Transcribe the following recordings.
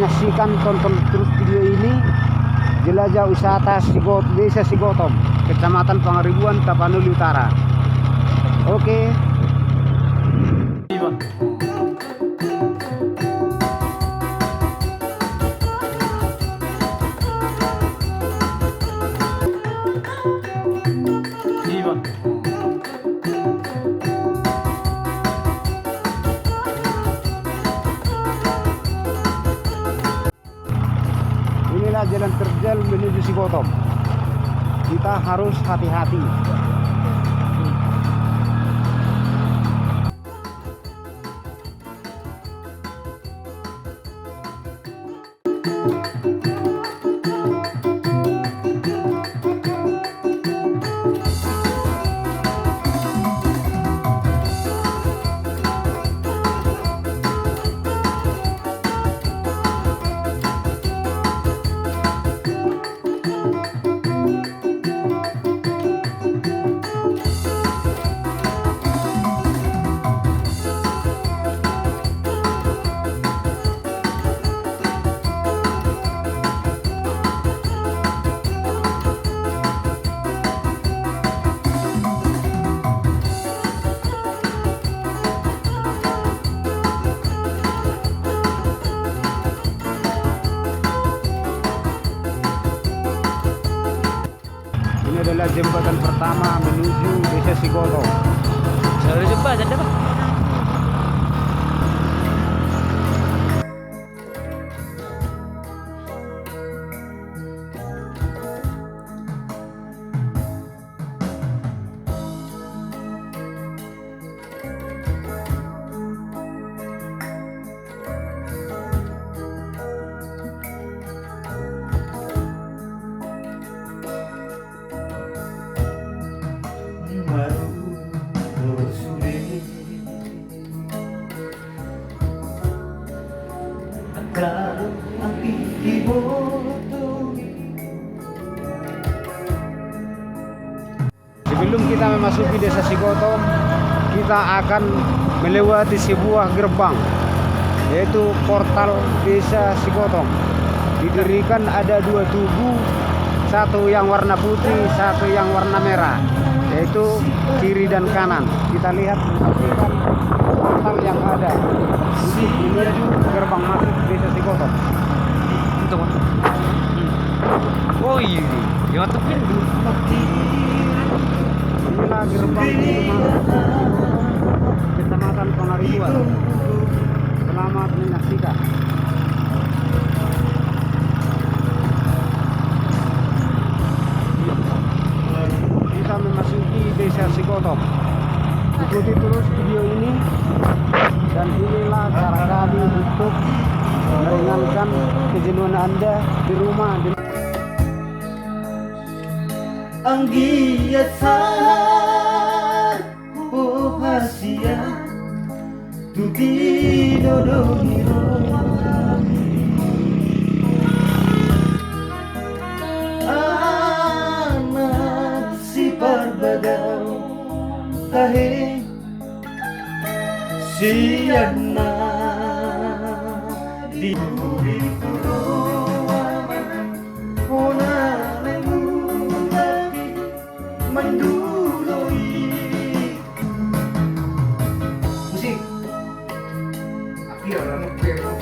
menyaksikan, tonton terus video ini. Jelajah wisata Desa Sigotom, Kecamatan Pangaribuan, Tapanuli Utara. Oke. Inilah jalan terjal menuju Sigotom. Kita harus hati-hati. Ini adalah jembatan pertama menuju Desa Sigotom. Saya jumpa ada apa? Sebelum kita memasuki Desa Sigotom, kita akan melewati sebuah gerbang, yaitu portal Desa Sigotom. Didirikan ada dua tugu, satu yang warna putih, satu yang warna merah, yaitu kiri dan kanan. Kita lihat menyaksikan portal yang ada untuk menuju gerbang masuk Desa Sigotom. Oh iya, yang tepin. Inilah gerbang Kecamatan Pangaribuan. Selamat menyaksikan. Kita memasuki Desa Sigotom. Ikuti terus video ini, dan inilah cara kami untuk meringankan kejenuhan Anda di rumah. Ang giat sa buhasia tuti dodongiro anak si parbadaw kahe siyana di musik. Aquí hablamos perro.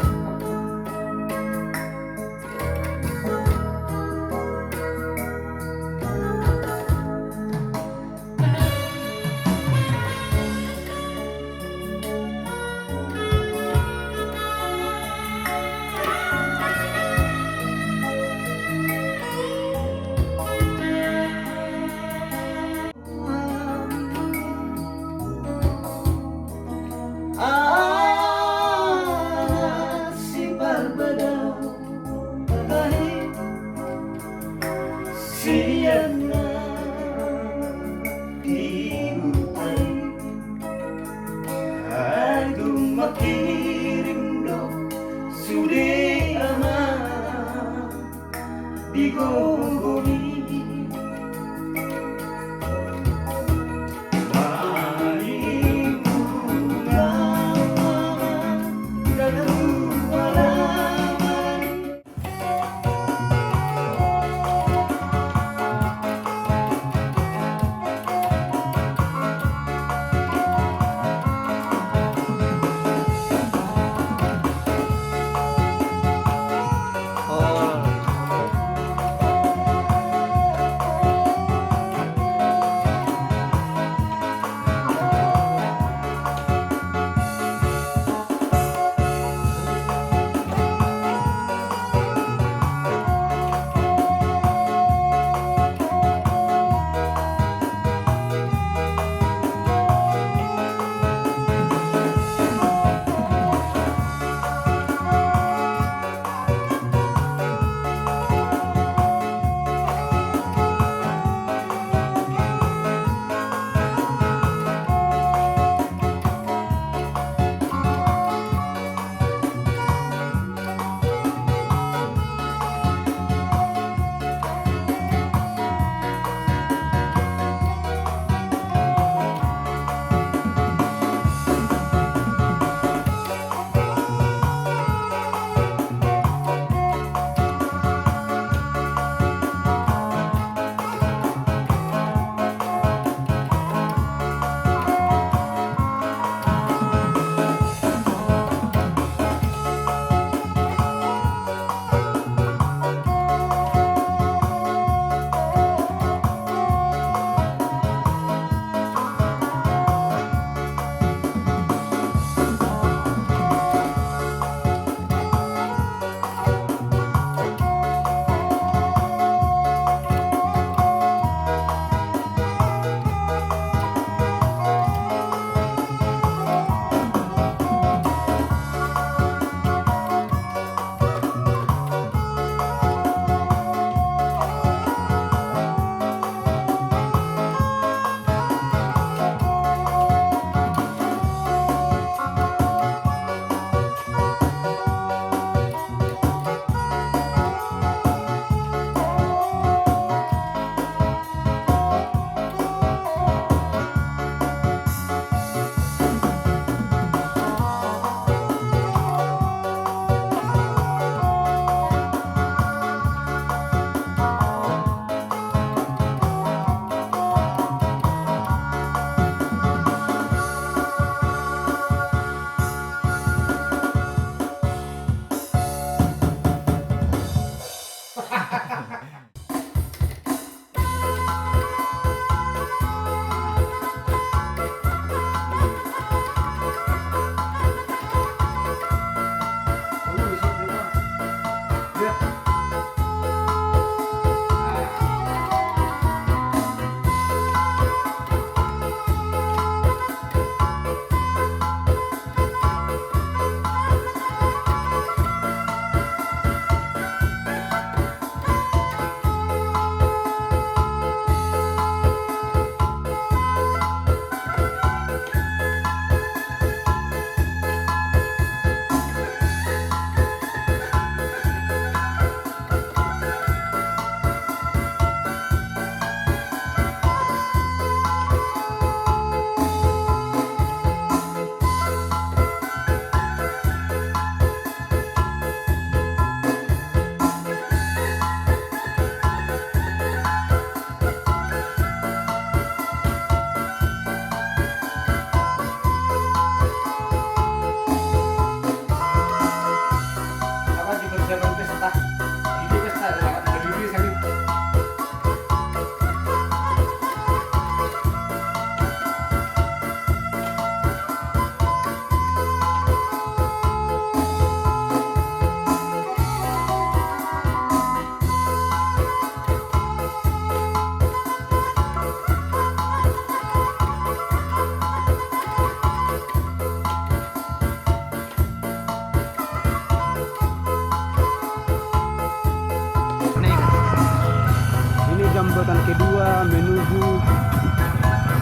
jambatan kedua menuju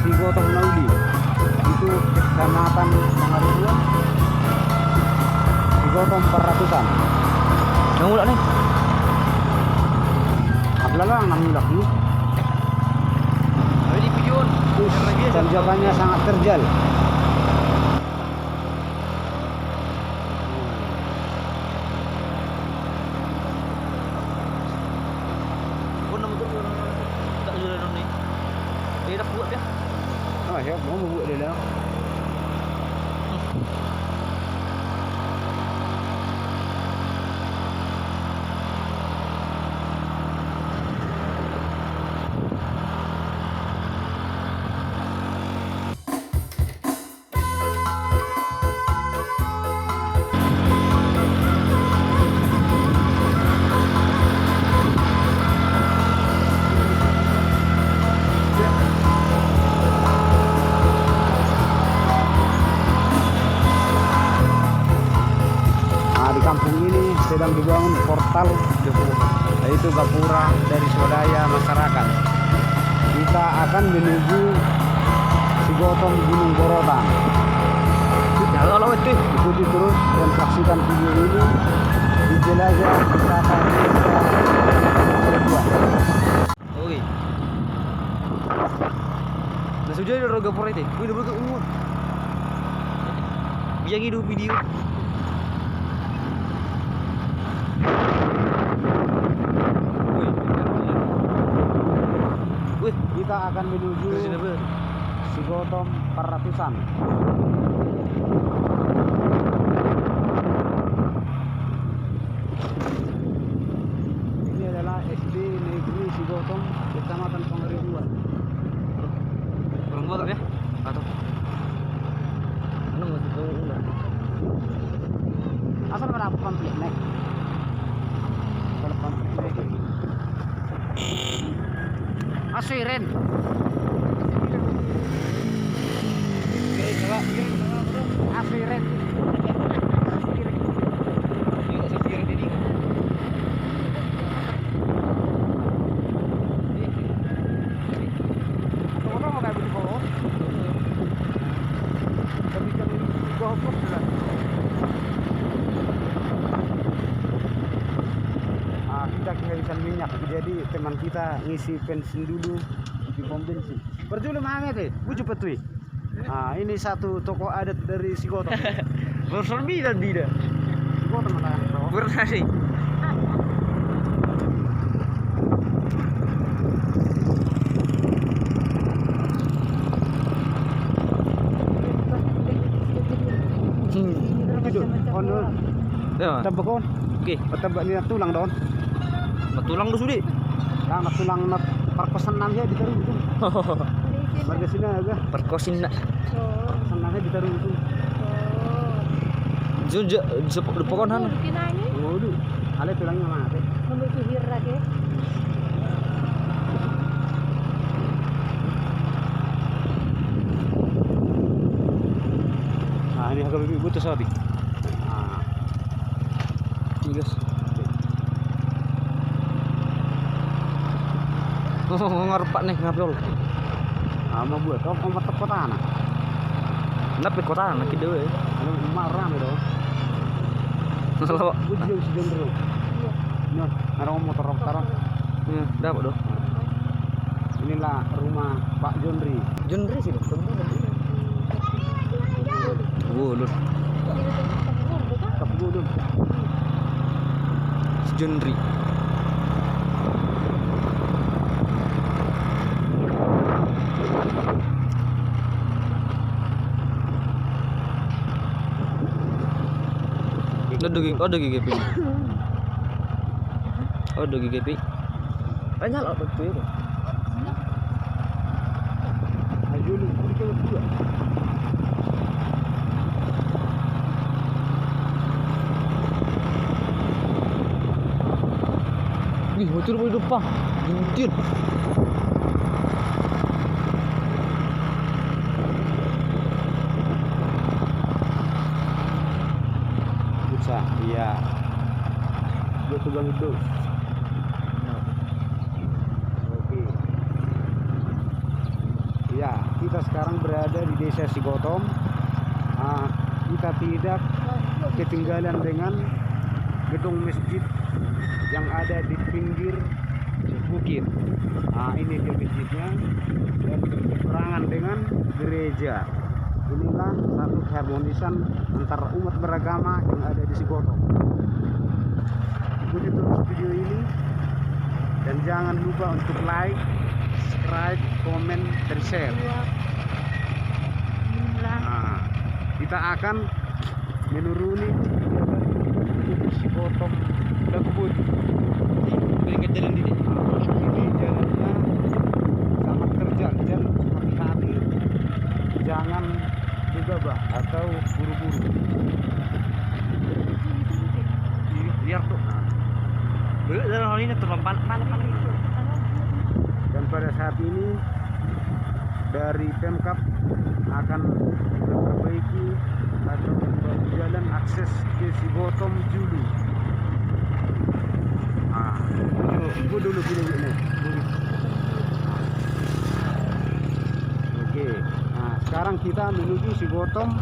Sigotong Naudi. Itu kecamatan Pangaribuan, Sigotong 400-an. Yang ulah nih. Ablalang 6 lagi. Ada di videoan. Tanjakannya sangat terjal. Oh, nama tu orang tak sudah orang ni. Dia dah buat dia. Oh, siap mau buat dia lah. Di kampung ini sedang dibangun portal, yaitu gapura dari swadaya masyarakat. Kita akan menuju Sigotong Gunung Borotan. Kalau itu Ikuti terus dan saksikan video ini di jelajah wisata desa. Oi. Dah sudah ada roga pore teh. Wih, dah berke umur. Biar hidup video. Wih, Kita akan menuju sini ber. Sigotong 400-an. Ini adalah SD Negeri Sigotong, Kecamatan Pangaribuan. Orang motor ya? Atau? Ano mo ito ulah? Asal ada pamphlet naik. Kalau pamphlet naik. Asirin. Asirin. Tunggu-tunggu kayak begitu bos. Kami goblok lah. Kita kehabisan minyak, jadi teman kita ngisi bensin dulu di pom bensin. Berjulu mana teh? Bujuk petui. Ini satu toko adat dari Sigotong. Berserbi dan bida. Sigotong mana bro? Bernasi. Itu, on. Ya. Tebak on. Okey. Tebak ni tulang daun. Tulang tu sudi. Nah, tulang nak perkosanan dia ditaruh itu. Warga sini agak Perkosin nak. senangnya ditaruh itu. Junja sepok de pokon han. Waduh, ale tulangnya mana teh? Ini agak lebih butuh sapi. Ini guys. Oh, ngarepak nih ngapiol. Mau buat kau kompat kota anak. Nap di kota nak kita we. Ano marah itu. Kalau Bujuk si Jendro. Nah, ada motor taruh. ya, dapat doh. Inilah rumah Pak Jondri. Jundri sih doh. Oh, lur. Kepugudun. Jundri. Ada GGP. Ada GGP. Banyak lah betul itu. Ayo lu, kita berdua. Ih, motor boleh depan. Juntir. Bisa, iya. Buat tukang itu. Oke. Kita sekarang berada di desa Sigotong. Kita tidak ketinggalan dengan gedung masjid yang ada di pinggir bukit. Ini dia masjidnya dan berseberangan dengan gereja. Inilah satu keharmonisan antara umat beragama yang ada di Sigotong. Ikuti terus video ini dan jangan lupa untuk like, subscribe, komen, dan share. Kita akan menuruni Sigotong Lagubut. Pinggir jalan ini. Ini jalannya sangat terjal, dan hati-hati, jangan gegabah atau buru-buru. Liar tuh. Jalan ini terlampau panas. Dan pada saat ini dari Pemkab akan memperbaiki atau membangun jalan akses ke Sigotong Julu. Tunggu dulu video ini. Oke. Sekarang kita menuju Sigotong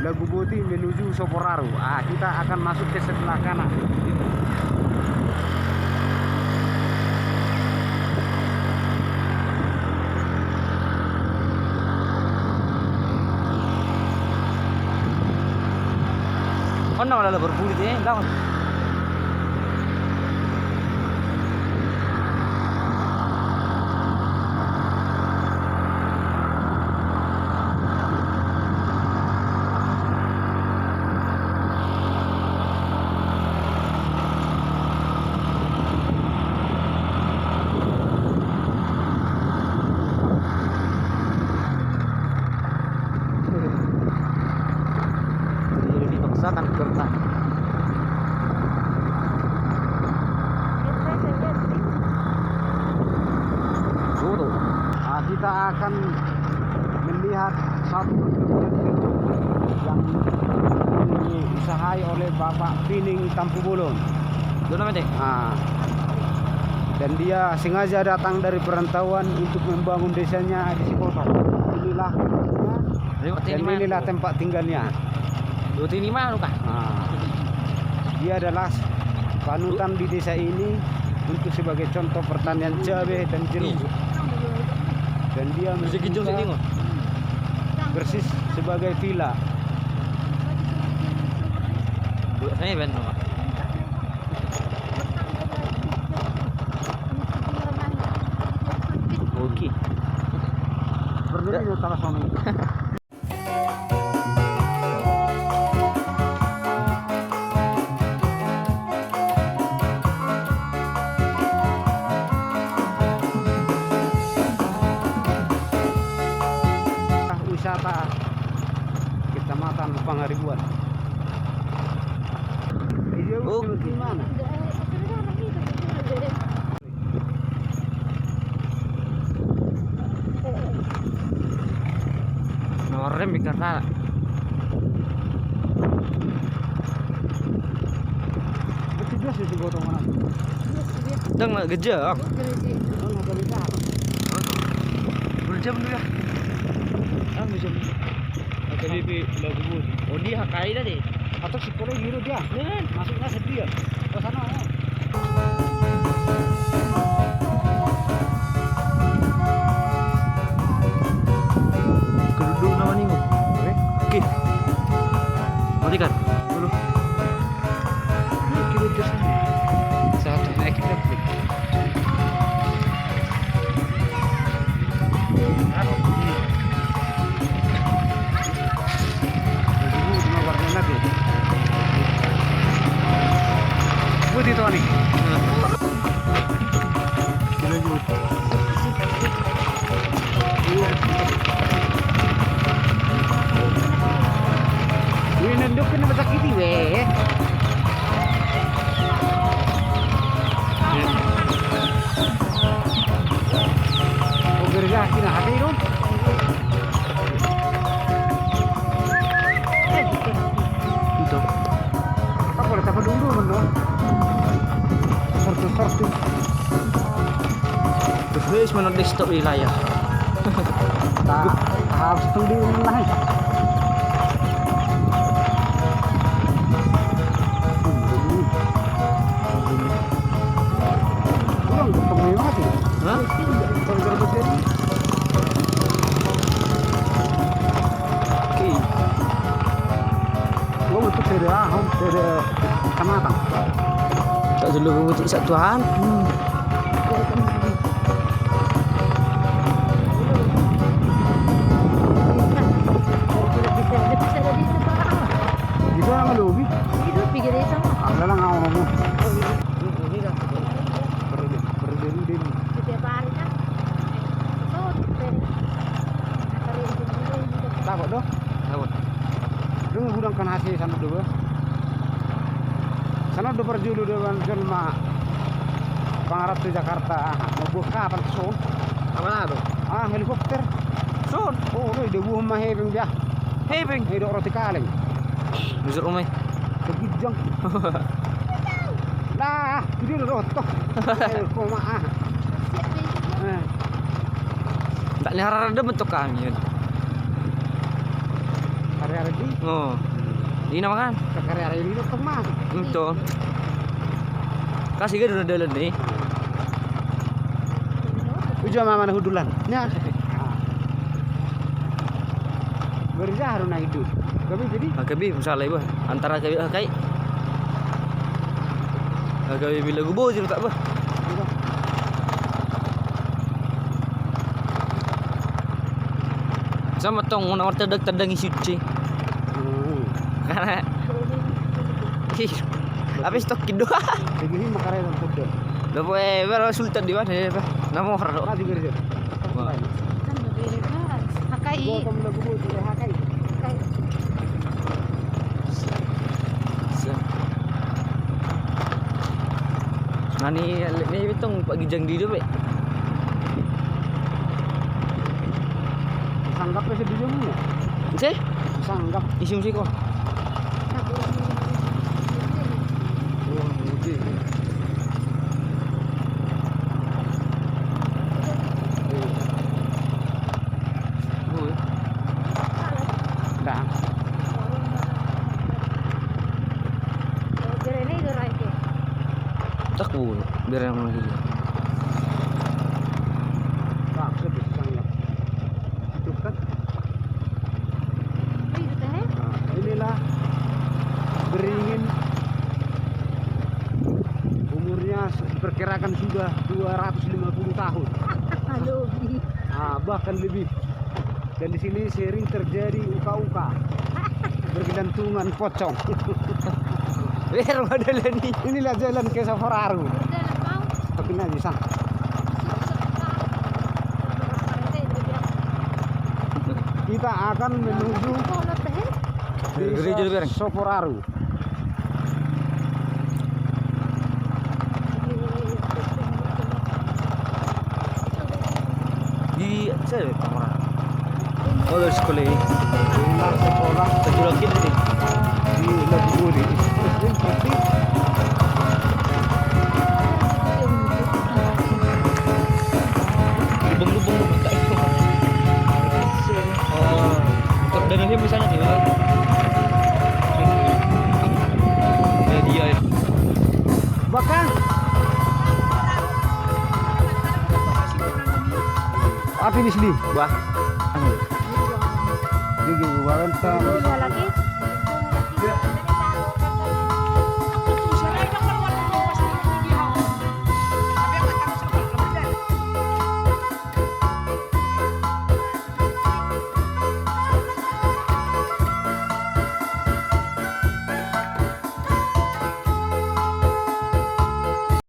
Lagubuti menuju Soporaru. Kita akan masuk ke sebelah kanan. Ono malah berbulit ya, enggak. Akan berkah. Kita akan melihat satu gedung yang diusahakan oleh Bapak Pining Tampubulun. Dan dia sengaja datang dari perantauan untuk membangun desanya di Sigotong. Inilah dan inilah tempat tinggalnya. Dia adalah panutan di desa ini untuk sebagai contoh pertanian cabai dan jeruk. Dan dia membuka persis sebagai villa. Oke. Berdiri di tanah suami. Wisata Kecamatan Pangaribuan. Di mana? Norem bicara. Betul jelas di Sigotong mana? Dang gejek. Berjam dulu ya. Berjam. Tadi di Lagubut. Oh dia hakai tadi. Atau sekolah biru dia. Masuknya sedia. Ke sana. Keduduk nama nih. Oke. Mari kan. Dulu. Oke terus. Satu naik kita. Putih tuh nih. Ini nenduk kena macam ini weh. Oh gerga kena hati dong. Itu. Apa boleh tahu dulu menurut? Sortu. Terus menurut stop wilayah. harus tunggu lah. Kurang ketemu mati. Hah? Gua untuk dari kecamatan. Tak dulu untuk satuan. Di sana nggak lobi. Ada lah nggak ngomong. Berdiri. Takut doh. Takut. Lu ngudangkan hasil sana dulu. Sana udah berjulu dengan jelma Pangarap ke Jakarta. Mau buka kapan son? Apa tuh? Helikopter. Sun. Oh, udah buah mah hebeng dia. Hei, Bang. Hidup roti kaleng. Nusuk rumah. Kegijang. Lah, itu udah rotok. Koma ah. Tak nyara ada bentuk kami. Hari-hari ini, Oh. Ini nama kan? hari-hari ini rotok mah. Betul. Kasih kan udah dalam nih. Ujo mana hudulan. Nya. Berja haruna hidup. Kami jadi Agabi misalnya ibu antara agabi kai. Agabi bila gubo je tak apa. Sama tong nak tedang isi. Karena habis stok kido. Jadi ini makare dan kuda. Dapat baru sultan di mana ya? Nama orang. Mati kerja. Wah. Gua kamu lagu bu tidak hakai. Nani ni betong Pak Gijang di tu be. Sanggap ke sedih jamu. Cek? Sanggap. Isim sih kok. Oh, mudi. Dah. Tak bu, biar yang lagi. Tak sedih sanggap. Itu kan. Inilah beringin umurnya diperkirakan sudah 250 tahun. Bahkan lebih. Dan di sini sering terjadi uka-uka bergelantungan pocong. Biar ada lagi. Inilah jalan ke Safararu. Tapi nggak bisa. Kita akan menuju Gereja desa Bereng. Safararu. Di saya kamera. Oh dari sekolah ini. Inilah sekolah Satu lagi ni. di Leburi. Lubang-lubang tak itu. Oh, untuk dananya misalnya di mana? Dia. Bahkan api misli. Wah. Jadi gua kan